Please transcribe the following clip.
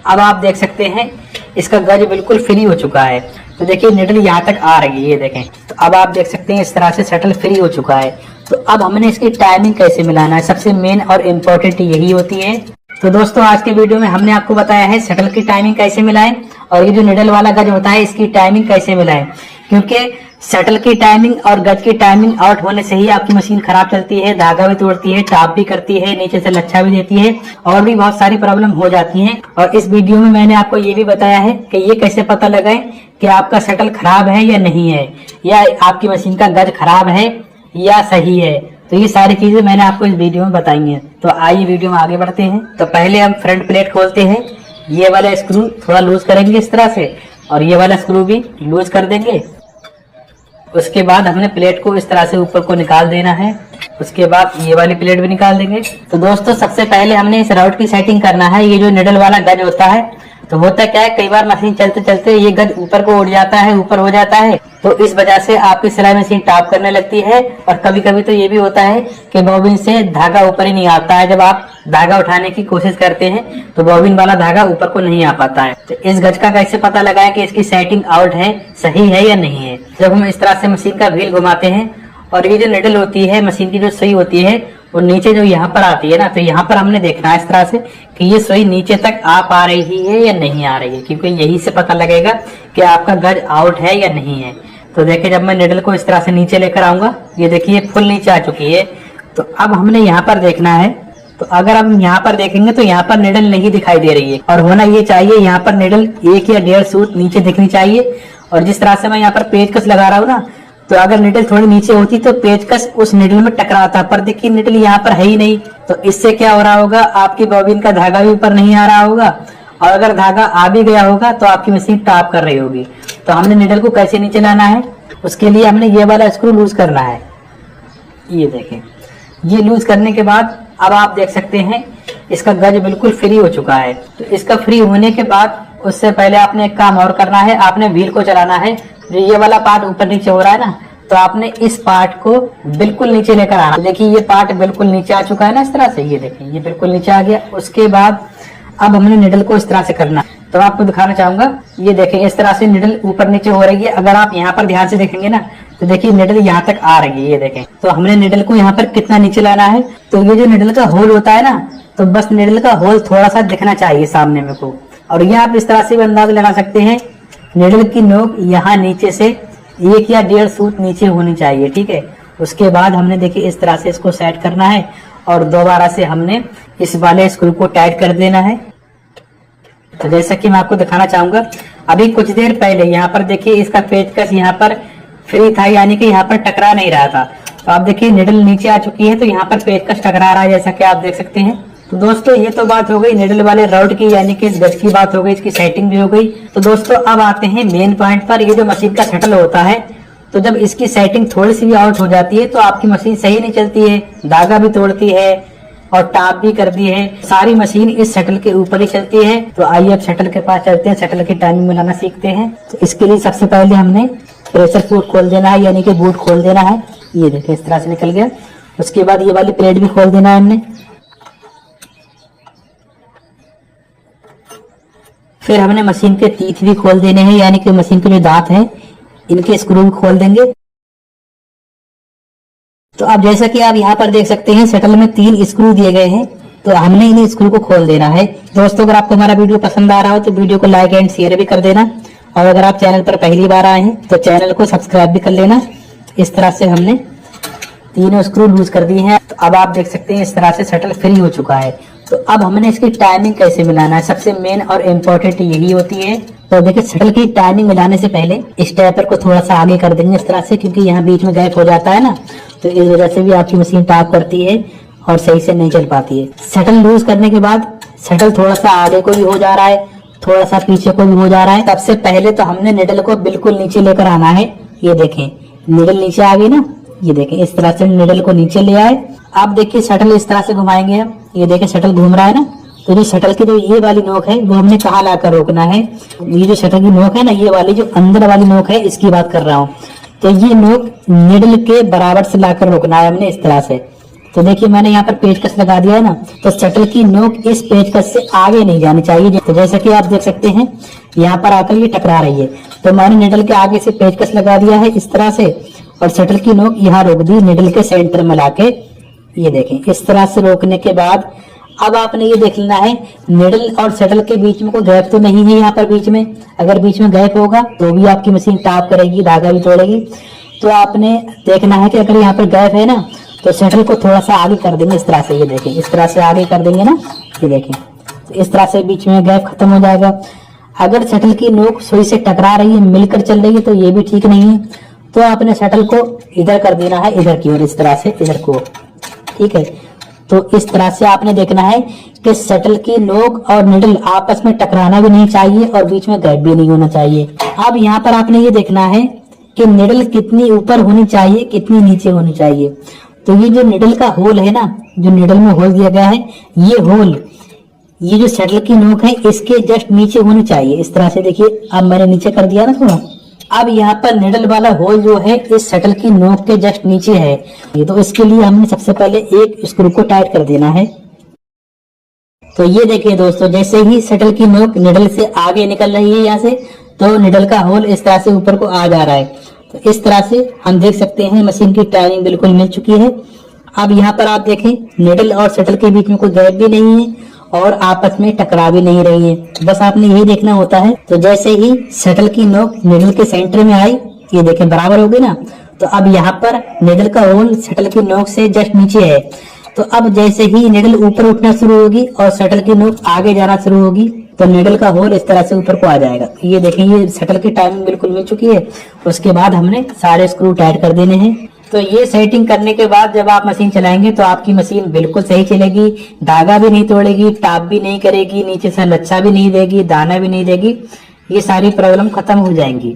अब आप देख सकते हैं इसका गज बिल्कुल फ्री हो चुका है। तो देखिए निडल यहाँ तक आ रही है, ये देखें। तो अब आप देख सकते हैं इस तरह से शटल फ्री हो चुका है। तो अब हमने इसकी टाइमिंग कैसे मिलाना है, सबसे मेन और इम्पोर्टेंट यही होती है। तो दोस्तों आज के वीडियो में हमने आपको बताया है शटल की टाइमिंग कैसे मिलाएं और ये जो निडल वाला गज होता है इसकी टाइमिंग कैसे मिलाएं, क्योंकि शटल की टाइमिंग और गज की टाइमिंग आउट होने से ही आपकी मशीन खराब चलती है, धागा भी तोड़ती है, टाप भी करती है, नीचे से लच्छा भी देती है और भी बहुत सारी प्रॉब्लम हो जाती हैं। और इस वीडियो में मैंने आपको ये भी बताया है कि ये कैसे पता लगाएं कि आपका शटल खराब है या नहीं है, या आपकी मशीन का गज खराब है या सही है। तो ये सारी चीजें मैंने आपको इस वीडियो में बताई हैं। तो आइए वीडियो में आगे बढ़ते हैं। तो पहले हम फ्रंट प्लेट खोलते हैं। ये वाला स्क्रू थोड़ा लूज करेंगे इस तरह से और ये वाला स्क्रू भी लूज कर देंगे। उसके बाद हमने प्लेट को इस तरह से ऊपर को निकाल देना है। उसके बाद ये वाली प्लेट भी निकाल देंगे। तो दोस्तों सबसे पहले हमने इस राउट की सेटिंग करना है। ये जो निडल वाला गज होता है, तो होता क्या है, कई बार मशीन चलते चलते ये गज ऊपर को उड़ जाता है, ऊपर हो जाता है। तो इस वजह से आपकी सिलाई मशीन टाप करने लगती है। और कभी कभी तो ये भी होता है कि बॉबिन से धागा ऊपर ही नहीं आता है। जब आप धागा उठाने की कोशिश करते हैं तो बॉबिन वाला धागा ऊपर को नहीं आ पाता है। तो इस गज का कैसे पता लगाएं कि इसकी सेटिंग आउट है, सही है या नहीं है। जब हम इस तरह से मशीन का व्हील घुमाते हैं और ये जो निडल होती है मशीन की जो सुई होती है वो नीचे जो यहाँ पर आती है ना, तो यहाँ पर हमने देखना है इस तरह से कि ये सुई नीचे तक आ पा रही है या नहीं आ रही है, क्योंकि यही से पता लगेगा कि आपका गज आउट है या नहीं है। तो देखिए जब मैं निडल को इस तरह से नीचे लेकर आऊंगा, ये देखिए फुल नीचे आ चुकी है। तो अब हमने यहाँ पर देखना है। तो अगर हम यहाँ पर देखेंगे तो यहाँ पर निडल नहीं दिखाई दे रही है, और होना ये चाहिए यहाँ पर निडल 1 या 1.5 सूत नीचे दिखनी चाहिए। और जिस तरह से मैं यहाँ पर पेचकस लगा रहा हूँ ना, तो अगर निडल थोड़ी नीचे होती तो पेचकस उस निडल में टकराता, पर देखिए निडल यहाँ पर है ही नहीं। तो इससे क्या हो रहा होगा, आपकी बॉबिन का धागा भी ऊपर नहीं आ रहा होगा, और अगर धागा आ भी गया होगा तो आपकी मशीन टाप कर रही होगी। तो हमने निडल को कैसे नीचे लाना है, उसके लिए हमने ये वाला स्क्रू लूज करना है। ये देखें, ये लूज करने के बाद अब आप देख सकते हैं इसका गज बिल्कुल फ्री हो चुका है। तो इसका फ्री होने के बाद उससे पहले आपने एक काम और करना है, आपने व्हील को चलाना है। जो ये वाला पार्ट ऊपर नीचे हो रहा है ना, तो आपने इस पार्ट को बिल्कुल नीचे लेकर आना। देखिए ये पार्ट बिल्कुल नीचे आ चुका है ना इस तरह से, ये देखिए ये बिल्कुल नीचे आ गया। उसके बाद अब हमने निडल को इस तरह से करना। तो आपको दिखाना चाहूंगा, ये देखें इस तरह से निडल ऊपर नीचे हो रही है। अगर आप यहाँ पर ध्यान से देखेंगे ना, तो देखिए निडल यहाँ तक आ रही है, ये देखें। तो हमने निडल को यहाँ पर कितना नीचे लाना है, तो ये जो निडल का होल होता है ना, तो बस निडल का होल थोड़ा सा दिखना चाहिए सामने में को। और ये आप इस तरह से भी अंदाज लगा सकते हैं, निडल की नोक यहाँ नीचे से 1 या 1.5 सूत नीचे होनी चाहिए, ठीक है। उसके बाद हमने देखिए इस तरह से इसको सेट करना है और दोबारा से हमने इस वाले स्क्रू को टाइट कर देना है। तो जैसा कि मैं आपको दिखाना चाहूंगा, अभी कुछ देर पहले यहाँ पर देखिए इसका पेचकस यहाँ पर फ्री था, यानी कि यहाँ पर टकरा नहीं रहा था। तो आप देखिए निडल नीचे आ चुकी है, तो यहाँ पर पेचकस टकरा रहा है, जैसा कि आप देख सकते हैं। तो दोस्तों ये तो बात हो गई निडल वाले राउट की, यानी कि इस गज की बात हो गई, इसकी सेटिंग भी हो गई। तो दोस्तों अब आते हैं मेन पॉइंट पर। ये जो मशीन का शटल होता है, तो जब इसकी सेटिंग थोड़ी सी भी आउट हो जाती है तो आपकी मशीन सही नहीं चलती है, धागा भी तोड़ती है और टाप भी करती है। सारी मशीन इस शटल के ऊपर ही चलती है। तो आइए अब शटल के पास चलते हैं, शटल की टाइमिंग मिलाना सीखते हैं। तो इसके लिए सबसे पहले हमने प्रेशर फूट खोल देना है, यानी कि बूट खोल देना है। ये देखिए इस तरह से निकल गया। उसके बाद ये वाली प्लेट भी खोल देना है हमने। फिर हमने मशीन के टीथ भी खोल देने हैं, यानी कि मशीन के जो दांत हैं इनके स्क्रू भी खोल देंगे। तो अब जैसा कि आप यहाँ पर देख सकते हैं शटल में 3 स्क्रू दिए गए हैं, तो हमने इन्हीं स्क्रू को खोल देना है। दोस्तों अगर आपको हमारा वीडियो पसंद आ रहा हो तो वीडियो को लाइक एंड शेयर भी कर देना, और अगर आप चैनल पर पहली बार आए हैं तो चैनल को सब्सक्राइब भी कर लेना। इस तरह से हमने 3 स्क्रू लूज कर दिए हैं। तो अब आप देख सकते हैं इस तरह से शटल फ्री हो चुका है। तो अब हमने इसकी टाइमिंग कैसे मिलाना है, सबसे मेन और इम्पोर्टेंट यही होती है। तो देखिए शटल की टाइमिंग मिलाने से पहले इस टेपर को थोड़ा सा आगे कर देंगे इस तरह से, क्योंकि यहाँ बीच में गैप हो जाता है ना, तो इस वजह से भी आपकी मशीन टाप करती है और सही से नहीं चल पाती है। शटल लूज करने के बाद शटल थोड़ा सा आगे को भी हो जा रहा है, थोड़ा सा पीछे को भी हो जा रहा है। सबसे पहले तो हमने निडल को बिल्कुल नीचे लेकर आना है। ये देखें निडल नीचे आ गई ना, ये देखें इस तरह से निडल को नीचे ले आए। आप देखिए शटल इस तरह से घुमाएंगे हम, ये देखें शटल घूम रहा है ना। तो जो शटल की जो ये वाली नोक है वो हमने कहाँ लाकर रोकना है, ये जो शटल की नोक है ना, ये वाली जो अंदर वाली नोक है इसकी बात कर रहा हूँ। तो ये नोक निडल के बराबर से लाकर रोकना है हमने इस तरह से। तो देखिए मैंने यहाँ पर पेचकस लगा दिया है ना, तो शटल की नोक इस पेचकस से आगे नहीं जानी चाहिए। तो जैसा कि आप देख सकते हैं यहाँ पर आकर ये टकरा रही है, तो मैंने निडल के आगे से पेचकस लगा दिया है इस तरह से, और शटल की नोक यहाँ रोक दी निडल के सेंटर में लाके। ये देखें इस तरह से रोकने के बाद अब आपने ये देख लेना है निडल और शटल के बीच में कोई गैप तो नहीं है यहाँ पर बीच में। अगर बीच में गैप होगा तो भी आपकी मशीन टाप करेगी, धागा भी तोड़ेगी। तो आपने देखना है कि अगर यहाँ पर गैप है ना तो शटल को थोड़ा सा आगे कर देंगे इस तरह से। ये देखें इस तरह से आगे कर देंगे ना, ये देखें तो इस तरह से बीच में गैप खत्म हो जाएगा। अगर शटल की नोक सुई से टकरा रही है, मिलकर चल रही है, तो ये भी ठीक नहीं है। तो आपने शटल को इधर कर देना है, इधर की ओर, इस तरह से इधर को, ठीक है। तो इस तरह से आपने देखना है कि शटल की नोक और निडल आपस में टकराना भी नहीं चाहिए और बीच में गैप भी नहीं होना चाहिए। अब यहाँ पर आपने ये देखना है कि निडल कितनी ऊपर होनी चाहिए, कितनी नीचे होनी चाहिए। तो ये जो निडल का होल है ना, जो निडल में होल दिया गया है, ये होल, ये जो शटल की नोक है इसके जस्ट नीचे होनी चाहिए। इस तरह से देखिए, अब मैंने नीचे कर दिया ना थोड़ा। अब यहाँ पर निडल वाला होल जो है इस शटल की नोक के जस्ट नीचे है। ये तो इसके लिए हमने सबसे पहले एक स्क्रू को टाइट कर देना है। तो ये देखिए दोस्तों, जैसे ही शटल की नोक निडल से आगे निकल रही है यहाँ से, तो निडल का होल इस तरह से ऊपर को आ जा रहा है। तो इस तरह से हम देख सकते हैं मशीन की टाइमिंग बिल्कुल मिल चुकी है। अब यहाँ पर आप देखें निडल और शटल के बीच में कोई गैप भी नहीं है और आपस में टकरा भी नहीं रही है। बस आपने यही देखना होता है। तो जैसे ही शटल की नोक निडल के सेंटर में आई, ये देखें बराबर हो गई ना, तो अब यहाँ पर निडल का होल शटल की नोक से जस्ट नीचे है। तो अब जैसे ही निडल ऊपर उठना शुरू होगी और शटल की नोक आगे जाना शुरू होगी, तो निडल का होल इस तरह से ऊपर को आ जाएगा। ये देखें, ये शटल की टाइमिंग बिल्कुल मिल चुकी है। उसके बाद हमने सारे स्क्रू टाइट कर देने हैं। तो ये सेटिंग करने के बाद जब आप मशीन चलाएंगे तो आपकी मशीन बिल्कुल सही चलेगी, धागा भी नहीं तोड़ेगी, टाप भी नहीं करेगी, नीचे से लच्छा भी नहीं देगी, दाना भी नहीं देगी। ये सारी प्रॉब्लम खत्म हो जाएंगी।